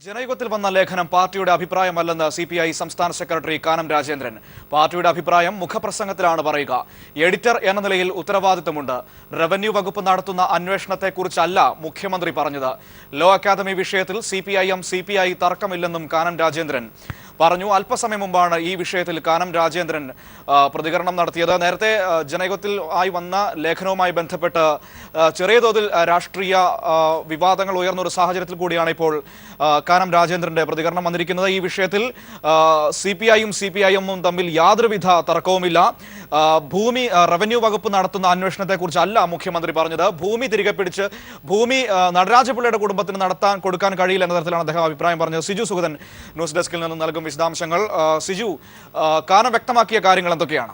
ജനയുഗത്തിൽ വന്ന ലേഖനം പാർട്ടിയുടെ അഭിപ്രായമല്ലെന്ന് സിപിഐ സംസ്ഥാന സെക്രട്ടറി കാനം രാജേന്ദ്രൻ. പാർട്ടിയുടെ അഭിപ്രായം മുഖപ്രസംഗത്തിലാണ് പറയുക. എഡിറ്റർ എന്ന നിലയിൽ ഉത്തരവാദിത്തമുണ്ട്. റവന്യൂ വകുപ്പ് നടത്തുന്ന അന്വേഷണത്തെക്കുറിച്ചല്ല മുഖ്യമന്ത്രി പറഞ്ഞത്. ലോ അക്കാദമി വിഷയത്തിൽ സിപിഐ തർക്കമില്ലെന്നും കാനം രാജേന്ദ്രൻ പറഞ്ഞു. അല്പസമയം മുമ്പാണ് ഈ വിഷയത്തിൽ കാനം രാജേന്ദ്രൻ പ്രതികരണം നടത്തിയത്. നേരത്തെ ജനയുഗത്തിൽ ആയി വന്ന ലേഖനവുമായി ബന്ധപ്പെട്ട് ചെറിയ തോതിൽ രാഷ്ട്രീയ വിവാദങ്ങൾ ഉയർന്ന ഒരു സാഹചര്യത്തിൽ കൂടിയാണ് ഇപ്പോൾ കാനം രാജേന്ദ്രന്റെ പ്രതികരണം വന്നിരിക്കുന്നത്. ഈ വിഷയത്തിൽ സിപിഐഎമ്മും തമ്മിൽ യാതൊരുവിധ തർക്കവുമില്ല. ഭൂമി റവന്യൂ വകുപ്പ് നടത്തുന്ന അന്വേഷണത്തെക്കുറിച്ച് അല്ല മുഖ്യമന്ത്രി പറഞ്ഞത്. ഭൂമി തിരികെ പിടിച്ച് ഭൂമി നടരാജപിള്ളയുടെ കുടുംബത്തിന് കൊടുക്കാൻ കഴിയില്ല എന്ന തരത്തിലാണ് അദ്ദേഹം അഭിപ്രായം പറഞ്ഞത്. സിജു സുഗതൻ ന്യൂസ് ഡെസ്കിൽ നിന്നും നൽകും വിശദാംശങ്ങൾ. സിജു, കാനം വ്യക്തമാക്കിയ കാര്യങ്ങൾ എന്തൊക്കെയാണ്?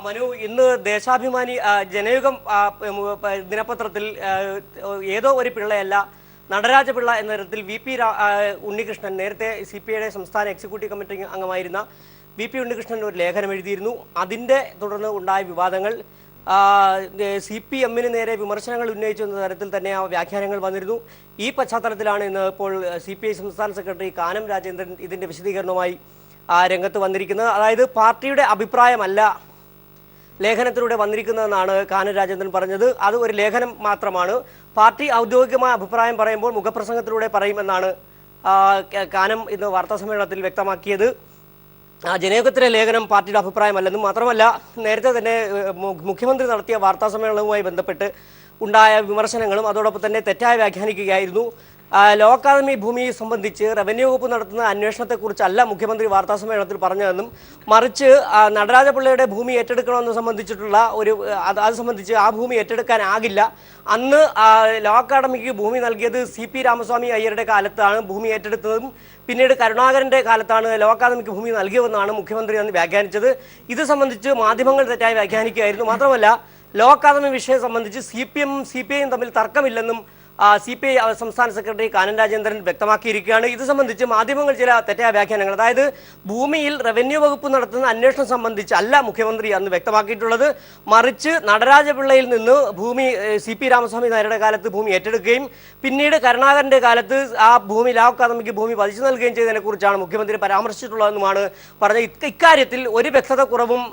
മനു, ഇന്ന് ദേശാഭിമാനി ജനയുഗം ദിനപത്രത്തിൽ ഏതോ ഒരു പിള്ളയല്ല, നടരാജപിള്ള എന്ന തരത്തിൽ VP ഉണ്ണികൃഷ്ണൻ, നേരത്തെ CPIയുടെ സംസ്ഥാന എക്സിക്യൂട്ടീവ് കമ്മിറ്റി അംഗമായിരുന്ന VP ഉണ്ണികൃഷ്ണൻ ഒരു ലേഖനം എഴുതിയിരുന്നു. അതിൻ്റെ തുടർന്ന് ഉണ്ടായ വിവാദങ്ങൾ CPM നേരെ വിമർശനങ്ങൾ ഉന്നയിച്ചെന്ന തരത്തിൽ തന്നെ ആ വ്യാഖ്യാനങ്ങൾ വന്നിരുന്നു. ഈ പശ്ചാത്തലത്തിലാണ് ഇന്ന് ഇപ്പോൾ CPI സംസ്ഥാന സെക്രട്ടറി കാനം രാജേന്ദ്രൻ ഇതിൻ്റെ വിശദീകരണവുമായി രംഗത്ത് വന്നിരിക്കുന്നത്. അതായത് പാർട്ടിയുടെ അഭിപ്രായമല്ല ലേഖനത്തിലൂടെ വന്നിരിക്കുന്നതെന്നാണ് കാനം രാജേന്ദ്രൻ പറഞ്ഞത്. അത് ഒരു ലേഖനം മാത്രമാണ്. പാർട്ടി ഔദ്യോഗികമായ അഭിപ്രായം പറയുമ്പോൾ മുഖപ്രസംഗത്തിലൂടെ പറയുമെന്നാണ് കാനം ഇന്ന് വാർത്താസമ്മേളനത്തിൽ വ്യക്തമാക്കിയത്. ജനയുഗത്തിലെ ലേഖനം പാർട്ടിയുടെ അഭിപ്രായമല്ലെന്നും മാത്രമല്ല, നേരത്തെ തന്നെ മുഖ്യമന്ത്രി നടത്തിയ വാർത്താസമ്മേളനവുമായി ബന്ധപ്പെട്ട് ഉണ്ടായ വിമർശനങ്ങളും അതോടൊപ്പം തന്നെ തെറ്റായി വ്യാഖ്യാനിക്കുകയായിരുന്നു. ലോ അക്കാദമി ഭൂമി സംബന്ധിച്ച് റവന്യൂ വകുപ്പ് നടത്തുന്ന അന്വേഷണത്തെക്കുറിച്ചല്ല മുഖ്യമന്ത്രി വാർത്താസമ്മേളനത്തിൽ പറഞ്ഞതെന്നും മറിച്ച് നടരാജപിള്ളയുടെ ഭൂമി ഏറ്റെടുക്കണമെന്ന് സംബന്ധിച്ചിട്ടുള്ള അത് സംബന്ധിച്ച് ആ ഭൂമി ഏറ്റെടുക്കാനാകില്ല. അന്ന് ലോ അക്കാദമിക്ക് ഭൂമി നൽകിയത് CP രാമസ്വാമി അയ്യരുടെ കാലത്താണ് ഭൂമി ഏറ്റെടുത്തതും പിന്നീട് കരുണാകരൻ്റെ കാലത്താണ് ലോ അക്കാദമിക്ക് ഭൂമി നൽകിയതെന്നാണ് മുഖ്യമന്ത്രി അന്ന് വ്യാഖ്യാനിച്ചത്. ഇത് സംബന്ധിച്ച് മാധ്യമങ്ങൾ തെറ്റായി വ്യാഖ്യാനിക്കുകയായിരുന്നു. മാത്രമല്ല, ലോ അക്കാദമി വിഷയം സംബന്ധിച്ച് CPIയും തമ്മിൽ തർക്കമില്ലെന്നും CPI സംസ്ഥാന സെക്രട്ടറി കാനം രാജേന്ദ്രൻ വ്യക്തമാക്കിയിരിക്കുകയാണ്. ഇത് സംബന്ധിച്ച് മാധ്യമങ്ങൾ ചില തെറ്റായ വ്യാഖ്യാനങ്ങൾ, അതായത് ഭൂമിയിൽ റവന്യൂ വകുപ്പ് നടത്തുന്ന അന്വേഷണം സംബന്ധിച്ച് അല്ല മുഖ്യമന്ത്രി അന്ന് വ്യക്തമാക്കിയിട്ടുള്ളത്. മറിച്ച് നടരാജപിള്ളയിൽ നിന്ന് ഭൂമി CP രാമസ്വാമി നായരുടെ കാലത്ത് ഭൂമി ഏറ്റെടുക്കുകയും പിന്നീട് കരുണാകരൻ്റെ കാലത്ത് ആ ഭൂമി ലോ അക്കാദമിക്ക് ഭൂമി പതിച്ചു നൽകുകയും ചെയ്തതിനെക്കുറിച്ചാണ് മുഖ്യമന്ത്രി പരാമർശിച്ചിട്ടുള്ളതെന്നുമാണ് പറഞ്ഞത്. ഇക്കാര്യത്തിൽ ഒരു വ്യക്തത കുറവും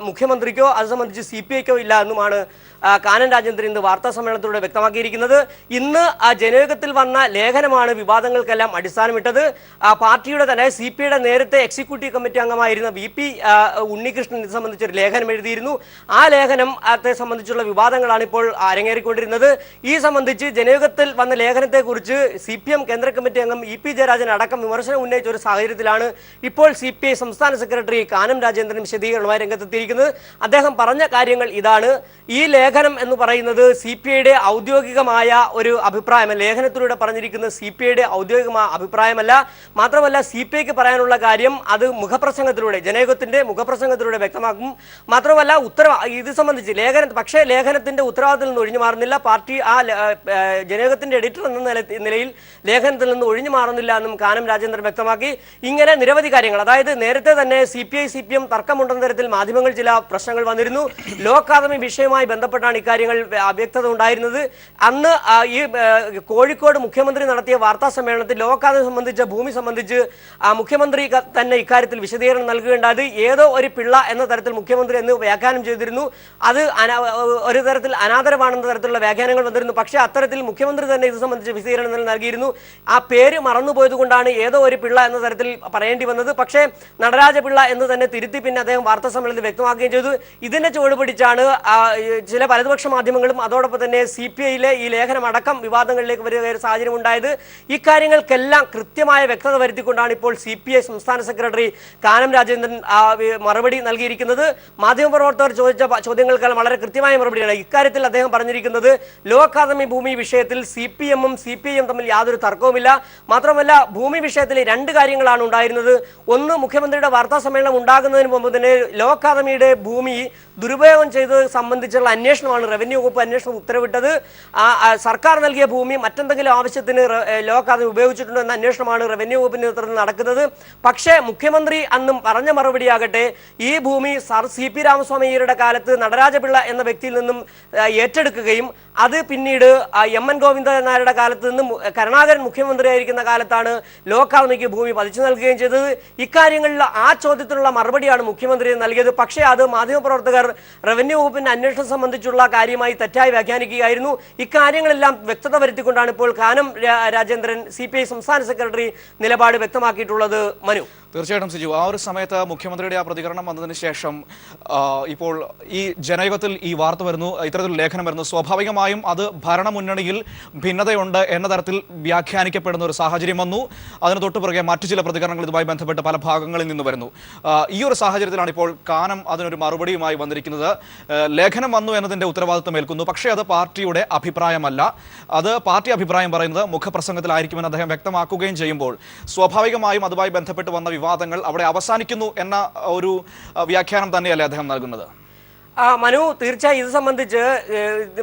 മുഖ്യമന്ത്രിക്കോ അത് സംബന്ധിച്ച് CPIക്കോ ഇല്ല എന്നുമാണ് കാനം രാജേന്ദ്രൻ ഇന്ന് വാർത്താ സമ്മേളനത്തിലൂടെ വ്യക്തമാക്കിയിരിക്കുന്നത്. ഇന്ന് ജനയുഗത്തിൽ വന്ന ലേഖനമാണ് വിവാദങ്ങൾക്കെല്ലാം അടിസ്ഥാനമിട്ടത്. പാർട്ടിയുടെ തന്നെ CPIയുടെ നേരത്തെ എക്സിക്യൂട്ടീവ് കമ്മിറ്റി അംഗമായിരുന്ന VP ഉണ്ണികൃഷ്ണൻ ഇത് സംബന്ധിച്ചൊരു ലേഖനം എഴുതിയിരുന്നു. ആ ലേഖനത്തെ സംബന്ധിച്ചുള്ള വിവാദങ്ങളാണ് ഇപ്പോൾ അരങ്ങേറിക്കൊണ്ടിരുന്നത്. ഈ സംബന്ധിച്ച് ജനയുഗത്തിൽ വന്ന ലേഖനത്തെക്കുറിച്ച് CPM കേന്ദ്ര കമ്മിറ്റി അംഗം EP ജയരാജൻ അടക്കം വിമർശനം ഉന്നയിച്ച ഒരു സാഹചര്യത്തിലാണ് ഇപ്പോൾ CPI സംസ്ഥാന സെക്രട്ടറി കാനം രാജേന്ദ്രൻ വിശദീകരണവുമായി രംഗത്തെത്തിയിരിക്കുന്നത്. അദ്ദേഹം പറഞ്ഞ കാര്യങ്ങൾ ഇതാണ്. ഈ ലേഖനം എന്ന് പറയുന്നത് CPIയുടെ ഔദ്യോഗികമായ ഒരു അഭിപ്രായമല്ല. ലേഖനത്തിലൂടെ പറഞ്ഞിരിക്കുന്ന CPIയുടെ ഔദ്യോഗികമായ അഭിപ്രായമല്ല. മാത്രമല്ല, CPIക്ക് പറയാനുള്ള കാര്യം അത് മുഖപ്രസംഗത്തിലൂടെ, ജനയുഗത്തിന്റെ മുഖപ്രസംഗത്തിലൂടെ വ്യക്തമാക്കും. മാത്രമല്ല, ഇത് സംബന്ധിച്ച് ലേഖനത്തിന്റെ ഉത്തരവാദിത്തത്തിൽ നിന്ന് ഒഴിഞ്ഞു മാറുന്നില്ല. പാർട്ടി ആ ജനയുഗത്തിന്റെ എഡിറ്റർ എന്ന നിലയിൽ ലേഖനത്തിൽ നിന്ന് ഒഴിഞ്ഞു മാറുന്നില്ല എന്നും കാനം രാജേന്ദ്രൻ വ്യക്തമാക്കി. ഇങ്ങനെ നിരവധി കാര്യങ്ങൾ, അതായത് നേരത്തെ തന്നെ CPM തർക്കമുണ്ടെന്ന തരത്തിൽ മാധ്യമങ്ങൾ ചില പ്രശ്നങ്ങൾ വന്നിരുന്നു. ലോ അക്കാദമി വിഷയവുമായി ബന്ധപ്പെട്ടാണ് ഇക്കാര്യങ്ങൾ അവ്യക്തത ഉണ്ടായിരുന്നത്. അന്ന് ഈ കോഴിക്കോട് മുഖ്യമന്ത്രി നടത്തിയ വാർത്താ സമ്മേളനത്തിൽ ലോ അക്കാദമി സംബന്ധിച്ച ഭൂമി സംബന്ധിച്ച് മുഖ്യമന്ത്രി തന്നെ ഇക്കാര്യത്തിൽ വിശദീകരണം നൽകുകയുണ്ടായത്. ഏതോ ഒരു പിള്ള എന്ന തരത്തിൽ മുഖ്യമന്ത്രി എന്ന് വ്യാഖ്യാനം ചെയ്തിരുന്നു. അത് ഒരു തരത്തിൽ അനാദരവാണെന്ന തരത്തിലുള്ള വ്യാഖ്യാനങ്ങൾ വന്നിരുന്നു. പക്ഷേ അത്തരത്തിൽ മുഖ്യമന്ത്രി തന്നെ ഇത് സംബന്ധിച്ച് വിശദീകരണം നൽകിയിരുന്നു. ആ പേര് മറന്നുപോയത് കൊണ്ടാണ് ഏതോ ഒരു പിള്ള എന്ന തരത്തിൽ പറയേണ്ടി വന്നത്. പക്ഷേ നടരാജപിള്ള എന്ന് തന്നെ തിരുത്തി പിന്നെ അദ്ദേഹം വാർത്താ സമ്മേളനത്തിൽ വ്യക്തമാക്കുകയും ചെയ്തു. ഇതിനെ ചുവടുപിടിച്ചാണ് ചില വലതുപക്ഷ മാധ്യമങ്ങളും അതോടൊപ്പം തന്നെ CPIയിലെ ഈ ലേഖനം അടക്കം വിവാദങ്ങളിലേക്ക് വരുന്ന ഒരു സാഹചര്യം ഉണ്ടായത്. ഇക്കാര്യങ്ങൾക്കെല്ലാം കൃത്യമായ വ്യക്തത വരുത്തിക്കൊണ്ടാണ് ഇപ്പോൾ CPI സംസ്ഥാന സെക്രട്ടറി കാനം രാജേന്ദ്രൻ മറുപടി നൽകിയിരിക്കുന്നത്. മാധ്യമപ്രവർത്തകർ ചോദിച്ച ചോദ്യങ്ങൾക്കെല്ലാം വളരെ കൃത്യമായ മറുപടിയാണ്. ഇക്കാര്യത്തിൽ അദ്ദേഹം പറഞ്ഞിരിക്കുന്നത് ലോ അക്കാദമി ഭൂമി വിഷയത്തിൽ CPMഉം CPIയും തമ്മിൽ യാതൊരു തർക്കവുമില്ല. മാത്രമല്ല, ഭൂമി വിഷയത്തിൽ രണ്ട് കാര്യങ്ങളാണ് ഉണ്ടായിരുന്നത്. ഒന്ന്, മുഖ്യമന്ത്രിയുടെ വാർത്താ സമ്മേളനം ഉണ്ടാകുന്നതിന് മുമ്പ് തന്നെ ലോ അക്കാദമിയുടെ ഭൂമി ദുരുപയോഗം ചെയ്തത് സംബന്ധിച്ചുള്ള അന്വേഷണമാണ് റവന്യൂ വകുപ്പ് അന്വേഷണം ഉത്തരവിട്ടത്. സർക്കാർ നൽകിയ ഭൂമി മറ്റെന്തെങ്കിലും ആവശ്യത്തിന് ലോ അക്കാദമി ഉപയോഗിച്ചിട്ടുണ്ടോ എന്ന അന്വേഷണമാണ് റവന്യൂ വകുപ്പിന്റെ നേതൃത്വത്തിൽ നടക്കുന്നത്. പക്ഷേ മുഖ്യമന്ത്രി അന്നും പറഞ്ഞ മറുപടിയാകട്ടെ, ഈ ഭൂമി CP രാമസ്വാമി അയ്യരുടെ കാലത്ത് നടരാജപിള്ള എന്ന വ്യക്തിയിൽ നിന്നും ഏറ്റെടുക്കുകയും അത് പിന്നീട് MN ഗോവിന്ദൻ നായരുടെ കാലത്ത് നിന്നും കരുണാകരൻ മുഖ്യമന്ത്രിയായിരിക്കുന്ന കാലത്താണ് ലോ അക്കാദമിക്ക് ഭൂമി പതിച്ചു നൽകുകയും ചെയ്തത്. ഇക്കാര്യങ്ങളിൽ ആ ചോദ്യത്തിനുള്ള മറുപടിയാണ് മുഖ്യമന്ത്രി നൽകിയത്. പക്ഷേ അത് മാധ്യമപ്രവർത്തകർ റവന്യൂ വകുപ്പിന്റെ അന്വേഷണം സംബന്ധിച്ചുള്ള കാര്യമായി തെറ്റായി വ്യാഖ്യാനിക്കുകയായിരുന്നു. ഇക്കാര്യങ്ങളെല്ലാം വ്യക്തത വരുത്തിക്കൊണ്ടാണ് ഇപ്പോൾ കാനം രാജേന്ദ്രൻ CPI സംസ്ഥാന സെക്രട്ടറി നിലപാട് വ്യക്തമാക്കിയിട്ടുള്ളത്. മനു, തീർച്ചയായിട്ടും സിജു, ആ ഒരു സമയത്ത് മുഖ്യമന്ത്രിയുടെ ആ പ്രതികരണം വന്നതിന് ശേഷം ഇപ്പോൾ ഈ ജനയുഗത്തിൽ ഈ വാർത്ത വരുന്നു, ഇത്തരത്തിലുള്ള ലേഖനം വരുന്നു. സ്വാഭാവികമായും അത് ഭരണമുന്നണിയിൽ ഭിന്നതയുണ്ട് എന്ന തരത്തിൽ വ്യാഖ്യാനിക്കപ്പെടുന്ന ഒരു സാഹചര്യം വന്നു. അതിന് തൊട്ടുപുറകെ മറ്റു ചില പ്രതികരണങ്ങൾ ഇതുമായി ബന്ധപ്പെട്ട് പല ഭാഗങ്ങളിൽ നിന്ന് വരുന്നു. ഈ ഒരു സാഹചര്യത്തിലാണ് ഇപ്പോൾ കാനം അതിനൊരു മറുപടിയുമായി വന്നിരിക്കുന്നത്. ലേഖനം വന്നു എന്നതിൻ്റെ ഉത്തരവാദിത്വം ഏൽക്കുന്നു, പക്ഷേ അത് പാർട്ടിയുടെ അഭിപ്രായമല്ല. അത് പാർട്ടി അഭിപ്രായം പറയുന്നത് മുഖപ്രസംഗത്തിലായിരിക്കുമെന്ന് അദ്ദേഹം വ്യക്തമാക്കുകയും ചെയ്യുമ്പോൾ സ്വാഭാവികമായും അതുമായി ബന്ധപ്പെട്ട് വന്ന വിവാദങ്ങൾ അവിടെ അവസാനിക്കുന്നു എന്ന ഒരു വ്യാഖ്യാനം തന്നെയല്ലേ അദ്ദേഹം നൽകുന്നത്? മനു, തീർച്ചയായും ഇത് സംബന്ധിച്ച്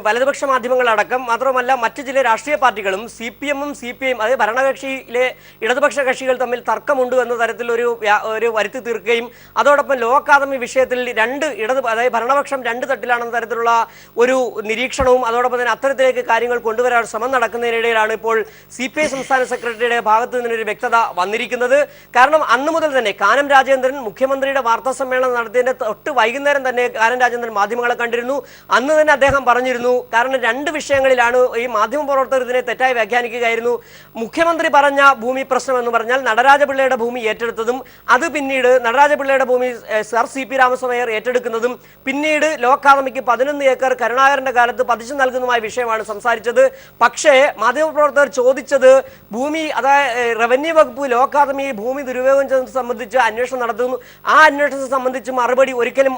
വലതുപക്ഷ മാധ്യമങ്ങളടക്കം മാത്രമല്ല മറ്റു ചില രാഷ്ട്രീയ പാർട്ടികളും CPM-ഉം CPI-യും അതായത് ഭരണകക്ഷിയിലെ ഇടതുപക്ഷ കക്ഷികൾ തമ്മിൽ തർക്കമുണ്ട് എന്ന തരത്തിൽ ഒരു വരുത്തി തീർക്കുകയും അതോടൊപ്പം ലോ അക്കാദമി വിഷയത്തിൽ അതായത് ഭരണപക്ഷം രണ്ട് തട്ടിലാണെന്ന തരത്തിലുള്ള ഒരു നിരീക്ഷണവും അതോടൊപ്പം തന്നെ അത്തരത്തിലേക്ക് കാര്യങ്ങൾ കൊണ്ടുവരാൻ ശ്രമം നടക്കുന്നതിനിടയിലാണ് ഇപ്പോൾ CPI സംസ്ഥാന സെക്രട്ടറിയുടെ ഭാഗത്തു നിന്നൊരു വ്യക്തത വന്നിരിക്കുന്നത്. കാരണം അന്നു മുതൽ തന്നെ കാനം രാജേന്ദ്രൻ മുഖ്യമന്ത്രിയുടെ വാർത്താ സമ്മേളനം നടത്തിയതിന്റെ തൊട്ട് വൈകുന്നേരം തന്നെ കാനം രാജേന്ദ്രൻ മാധ്യമങ്ങളെ കണ്ടിരുന്നു. അന്ന് തന്നെ അദ്ദേഹം പറഞ്ഞിരുന്നു, കാരണം രണ്ട് വിഷയങ്ങളിലാണ് ഈ മാധ്യമപ്രവർത്തകർ ഇതിനെ തെറ്റായി വ്യാഖ്യാനിക്കുകയായിരുന്നു. മുഖ്യമന്ത്രി പറഞ്ഞ ഭൂമി പ്രശ്നം എന്ന് പറഞ്ഞാൽ നടരാജപിള്ളയുടെ ഭൂമി ഏറ്റെടുത്തതും അത് പിന്നീട് നടരാജപിള്ളയുടെ ഭൂമി CP രാമസ്വാമി അയ്യർ ഏറ്റെടുക്കുന്നതും പിന്നീട് ലോ അക്കാദമിക്ക് 11 ഏക്കർ കരുണാകരന്റെ കാലത്ത് പതിച്ചു നൽകുന്നതുമായ വിഷയമാണ് സംസാരിച്ചത്. പക്ഷേ മാധ്യമപ്രവർത്തകർ ചോദിച്ചത് ഭൂമി അതായത് റവന്യൂ വകുപ്പ് ലോ അക്കാദമി ഭൂമി ദുരുപയോഗം ചെയ്തത് സംബന്ധിച്ച് അന്വേഷണം നടത്തുന്നു. ആ അന്വേഷണം സംബന്ധിച്ച് മറുപടി ഒരിക്കലും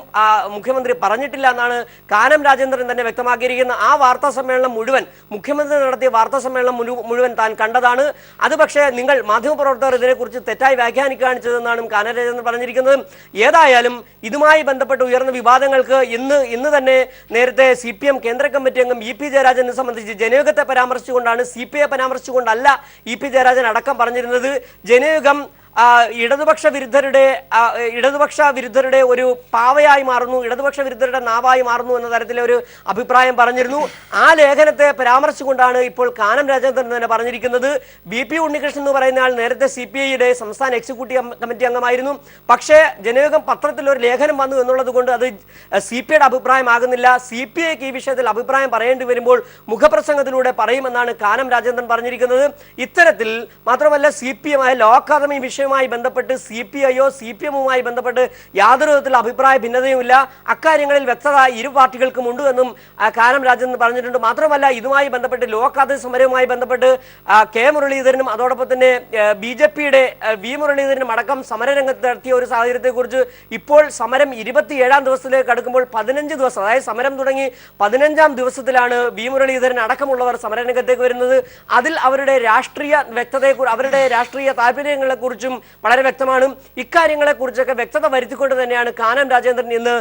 മുഖ്യമന്ത്രി പറഞ്ഞിട്ടില്ല എന്നാണ് കാനം രാജേന്ദ്രൻ തന്നെ വ്യക്തമാക്കിയിരിക്കുന്നത്. ആ വാർത്താ സമ്മേളനം മുഴുവൻ മുഖ്യമന്ത്രി നടത്തിയ വാർത്താ സമ്മേളനം മുഴുവൻ താൻ കണ്ടതാണ്. അത് പക്ഷേ നിങ്ങൾ മാധ്യമപ്രവർത്തകർ ഇതിനെക്കുറിച്ച് തെറ്റായി വ്യാഖ്യാനിക്കുകയാണ് ചെയ്തതെന്നാണ് കാനം രാജേന്ദ്രൻ പറഞ്ഞിരിക്കുന്നത്. ഏതായാലും ഇതുമായി ബന്ധപ്പെട്ട് ഉയർന്ന വിവാദങ്ങൾക്ക് ഇന്ന് തന്നെ നേരത്തെ CPM കേന്ദ്ര കമ്മിറ്റി അംഗം EP ജയരാജനെ സംബന്ധിച്ച് ജനയുഗത്തെ പരാമർശിച്ചുകൊണ്ടാണ് CPI പരാമർശിച്ചുകൊണ്ടല്ല EP ജയരാജൻ അടക്കം പറഞ്ഞിരുന്നത്. ജനയുഗം ഇടതുപക്ഷ വിരുദ്ധരുടെ ഒരു പാവയായി മാറുന്നു, ഇടതുപക്ഷ വിരുദ്ധരുടെ നാവായി മാറുന്നു എന്ന തരത്തിലെ ഒരു അഭിപ്രായം പറഞ്ഞിരുന്നു. ആ ലേഖനത്തെ പരാമർശിച്ചുകൊണ്ടാണ് ഇപ്പോൾ കാനം രാജേന്ദ്രൻ തന്നെ പറഞ്ഞിരിക്കുന്നത്. BP ഉണ്ണികൃഷ്ണൻ എന്ന് പറയുന്ന ആൾ നേരത്തെ CPIയുടെ സംസ്ഥാന എക്സിക്യൂട്ടീവ് കമ്മിറ്റി അംഗമായിരുന്നു. പക്ഷേ ജനയുഗം പത്രത്തിൽ ഒരു ലേഖനം വന്നു എന്നുള്ളത് കൊണ്ട് അത് CPIയുടെ അഭിപ്രായമാകുന്നില്ല. CPIക്ക് ഈ വിഷയത്തിൽ അഭിപ്രായം പറയേണ്ടി വരുമ്പോൾ മുഖപ്രസംഗത്തിലൂടെ പറയുമെന്നാണ് കാനം രാജേന്ദ്രൻ പറഞ്ഞിരിക്കുന്നത്. ഇത്തരത്തിൽ മാത്രമല്ല CPM ലോ അക്കാദമി വിഷയവുമായി ബന്ധപ്പെട്ട് CPIയോ CPM-ഉമായി ബന്ധപ്പെട്ട് യാതൊരു വിധത്തിലുള്ള അഭിപ്രായ ഭിന്നതയുമില്ല. അക്കാര്യങ്ങളിൽ വ്യക്തത ഇരു പാർട്ടികൾക്കും ഉണ്ട് എന്നും കാനം രാജേന്ദ്രൻ പറഞ്ഞിട്ടുണ്ട്. മാത്രമല്ല ഇതുമായി ബന്ധപ്പെട്ട് ലോ അക്കാദമി സമരവുമായി ബന്ധപ്പെട്ട് K മുരളീധരനും അതോടൊപ്പം തന്നെ BJPയുടെ V മുരളീധരനും അടക്കം സമരരംഗത്ത് നടത്തിയ ഒരു സാഹചര്യത്തെക്കുറിച്ച് ഇപ്പോൾ സമരം 27ാം ദിവസത്തിലേക്ക് അടുക്കുമ്പോൾ 15 ദിവസം അതായത് സമരം തുടങ്ങി 15ാം ദിവസത്തിലാണ് V മുരളീധരൻ അടക്കമുള്ളവർ സമരരംഗത്തേക്ക് വരുന്നത്. അതിൽ അവരുടെ രാഷ്ട്രീയ അവരുടെ രാഷ്ട്രീയ താല്പര്യങ്ങളെ കുറിച്ചും വളരെ വ്യക്തമാണ്. ഇക്കാര്യങ്ങളെ കുറിച്ചൊക്കെ വ്യക്തത വരുത്തിക്കൊണ്ട് തന്നെയാണ് കാനം രാജേന്ദ്രൻ ഇന്ന്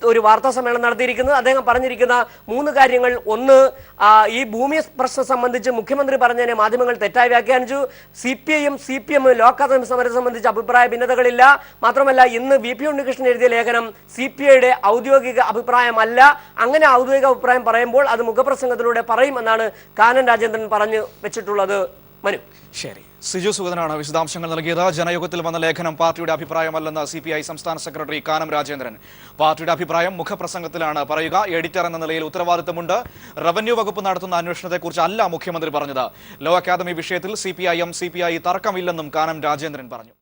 ഒരു വാർത്താ സമ്മേളനം നടത്തിയിരിക്കുന്നത്. അദ്ദേഹം പറഞ്ഞിരിക്കുന്ന 3 കാര്യങ്ങൾ: ഒന്ന്, ഈ ഭൂമി പ്രശ്നം സംബന്ധിച്ച് മുഖ്യമന്ത്രി പറഞ്ഞതിനെ മാധ്യമങ്ങൾ തെറ്റായി വ്യാഖ്യാനിച്ചു. CPIയും CPM-ഉം ലോ അക്കാദമി സമരം സംബന്ധിച്ച് അഭിപ്രായ ഭിന്നതകളില്ല. മാത്രമല്ല ഇന്ന് VP ഉണ്ണികൃഷ്ണൻ എഴുതിയ ലേഖനം CPIയുടെ ഔദ്യോഗിക അഭിപ്രായമല്ല. അങ്ങനെ ഔദ്യോഗിക അഭിപ്രായം പറയുമ്പോൾ അത് മുഖപ്രസംഗത്തിലൂടെ പറയുമെന്നാണ് കാനം രാജേന്ദ്രൻ പറഞ്ഞു വെച്ചിട്ടുള്ളത്. മനു, ശരി, സിജു സുഗതനാണ് വിശദാംശങ്ങൾ നൽകിയത്. ജനയുഗത്തിൽ വന്ന ലേഖനം പാർട്ടിയുടെ അഭിപ്രായമല്ലെന്ന് CPI സംസ്ഥാന സെക്രട്ടറി കാനം രാജേന്ദ്രൻ. പാർട്ടിയുടെ അഭിപ്രായം മുഖപ്രസംഗത്തിലാണ് പറയുക. എഡിറ്റർ എന്ന നിലയിൽ ഉത്തരവാദിത്തമുണ്ട്. റവന്യൂ വകുപ്പ് നടത്തുന്ന അന്വേഷണത്തെക്കുറിച്ച് അല്ല മുഖ്യമന്ത്രി പറഞ്ഞത്. ലോ അക്കാദമി വിഷയത്തിൽ CPI തർക്കമില്ലെന്നും കാനം രാജേന്ദ്രൻ പറഞ്ഞു.